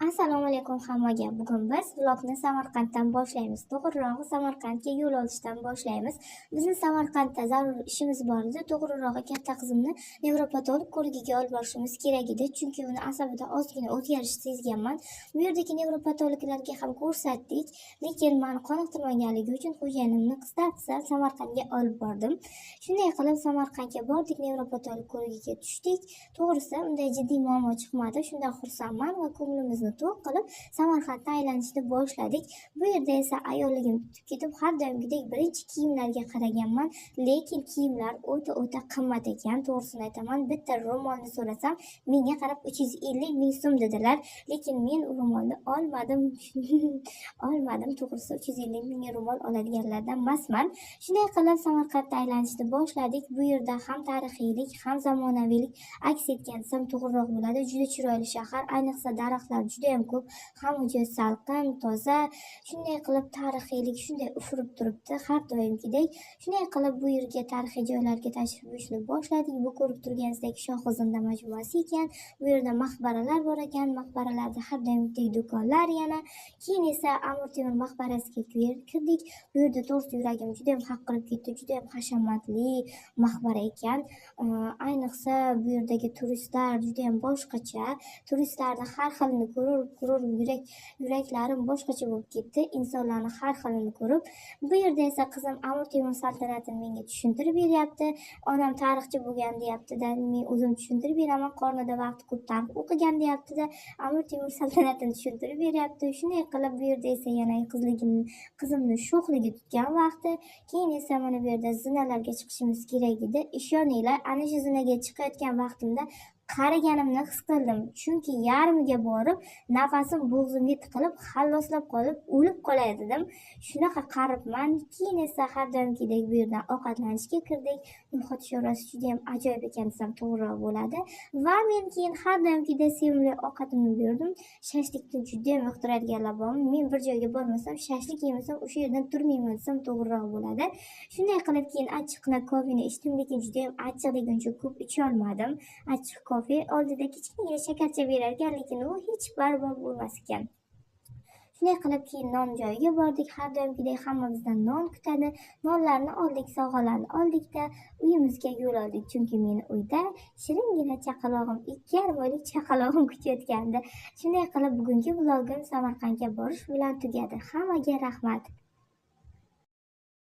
Assalomu alaykum hammaga. Bugun biz vlogni Samarqanddan boshlaymiz. To'g'rirog'i Samarqandga yo'l olishdan boshlaymiz. Bizning Samarqandda zarur ishimiz bor edi. To'g'rirog'i katta qizimni nevropatolog ko'rigiga olib borishimiz kerak edi, chunki uni asabida ozgina o'zgarish sezganman. Bu yerdagi nevropatologlarga ham ko'rsatdik, lekin meni qoniqtirmaganligi uchun xo'jayinimni qistab Samarqandga olib bordim. Shunday qilib Samarqandga bordik, nevropatolog ko'rigiga tushdik. To'g'risi, unday jiddiy muammo chiqmadi. Shundan xursandman va ko'nglimizni to'q qilib Samarqandda aylanishni boshladik. Bu yerda esa ayolligim tutib ketib, har doimgidek birinchi kiyimlarga qaraganman, lekin kiyimlar o'ta qimmat ekan. To'g'risini aytaman, bitta ro'molni so'rasam, menga qarab 350 ming so'm dedilar, lekin men u ro'molni olmadim. To'g'risi 350 ming ro'mol oladiganlardan emasman. Shunday qilib Samarqandda aylanishni boshladik. Bu yerda ham tarixiylik, ham zamonaviylik aks etgan desam to'g'riroq bo'ladi. Juda chiroyli shahar, ayniqsa daraxtlar juda ham ko'p, hamma salqin, toza. Shunday qilib tarixiylik shunday ufurib turibdi har doimgidek. Shunday qilib bu yerga tarixiy joylarga tashrif buyurishni boshladik. Bu ko'rib turganingizdek Shohizinda majmuasi ekan. Bu yerda maqbaralar bor ekan. Maqbaralarda har doimgidek do'konlar yana. Keyin esa Amir Temur maqbarasiga kirdik. Bu yerda to'g'risi yuragim juda ham haqirib ketdi. Juda ham hashamatli maqbara ekan. Ayniqsa bu yerdagi turistlar juda ham boshqacha. Turistlarni har xilini ko'rib yuraklarim boshqacha bo'lib ketdi. Insonlarni har xilini ko'rib. Bu yerda esa qizim Amir Temur saltanatini menga tushuntirib beryapti. Onam tarixchi bo'lgan deyapti-da, men o'zim tushuntirib beraman. Qornida vaqt ko'p tarix o'qigan deyapti-da, Amir Temur saltanatini tushuntirib beryapti. Shunday qilib bu yerda esa yana qizimni sho'xligi tutgan vaqti. Keyin esa mana bu yerda zinalarga chiqishimiz kerak edi. Ishoninglar, ana shu zinaga chiqayotgan vaqtimda qariganimni his qildim, chunki yarmiga borib nafasim bo'g'zimga tiqilib halloslab qolib o'lib qolay dedim. Shunaqa qaribman. Keyin esa har doimgidek bu yerdan ovqatlanishga kirdik. No'xat sho'rasi juda ham ajoyib ekan desam to'g'riroq bo'ladi. Va men keyin har doimgidek sevimli ovqatimni berdim. Shashlikni juda ham yoqtiradiganlar bormi? Men bir joyga bormasam, shashlik yemasam o'sha yerdan turmayman desam to'g'riroq bo'ladi. Shunday qilib keyin achchiqni kofeni ichdim, lekin juda ham achchiqligincha ko'p icha olmadim. Achchiq kofe oldida kichkina shakarcha berar ekan, lekin u hech barbod bo'lmas ekan. Shunday qilib keyin non joyiga bordik. Har doimgidek hamma bizdan non kutadi. Nonlarni oldik, sovg'alarni oldikda uyimizga yo'l oldik, chunki meni uyda shiringina chaqalog'im, 2,5 oylik chaqalog'im kutayotgandi. Shunday qilib bugungi vlogim Samarqandga borish bilan tugadi. Hammaga rahmat.